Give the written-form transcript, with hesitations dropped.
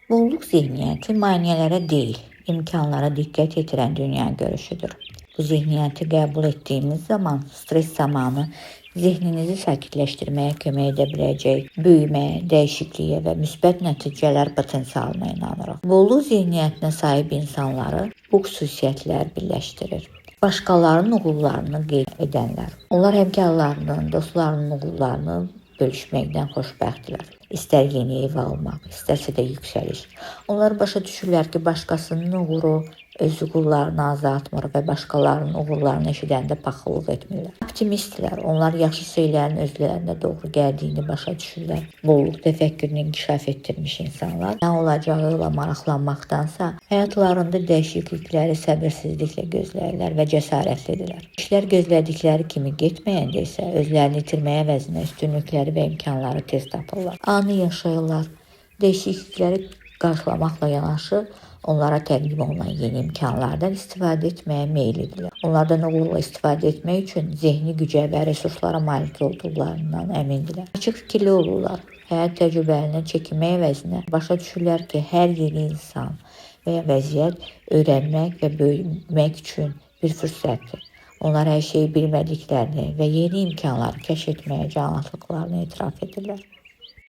Bolluk zihniyyəti maneələrə deyil, imkanlara diqqət yetirən dünya görüşüdür. Bu zihniyyəti qəbul etdiyimiz zaman stres zamanı zihninizi sakitləşdirməyə kömək edə biləcək, büyüməyə, dəyişikliyə və müsbət nəticələr potensialına inanırıq. Bolluk zihniyyətinə sahib insanları bu xüsusiyyətlər birləşdirir. Başqalarının uğurlarını qeyd edənlər. Onlar həmkarlarının, dostlarının uğurlarını bölüşməkdən xoşbəxtdirlər. İstər yeni ev almaq, istərsə də yüksəliş. Onlar başa düşürlər ki, başqasının uğuru öz uğurlarını azaltmır və başqalarının uğurlarını eşidəndə paxıllıq etmirlər. Optimistlər, onlar yaxşı şeylərin özlərində doğru gəldiyini başa düşürlər. Bolluk təfəkkürünü inkişaf etdirmiş insanlar nə olacağı ilə maraqlanmaqdansa, həyatlarında dəyişiklikləri səbirsizliklə gözləyirlər və cəsarətlidirlər. İşlər gözlədikləri kimi getməyəndə isə özlərini itirməyə əvəzinə üstünlükləri və imkanları tez tapırlar. Anı yaşayırlar. Dəyişiklikləri qarşılamaqla yanaşı, onlara təqdim olunan yeni imkanlardan istifadə etməyə meyillidirlər. Onlardan uğurla istifadə etmək üçün zehni gücə və resurslara malik olduqlarından əmindirlər. Açıq fikirli olurlar. Həyat təcrübələrindən çəkinmək əvəzinə başa düşürlər ki, hər yeni insan və ya vəziyyət öyrənmək və böyümək üçün bir fürsətdir. Onlar hər şeyi bilmədiklərini və yeni imkanları kəşf etməyə can atdıqlarını etiraf edirlər.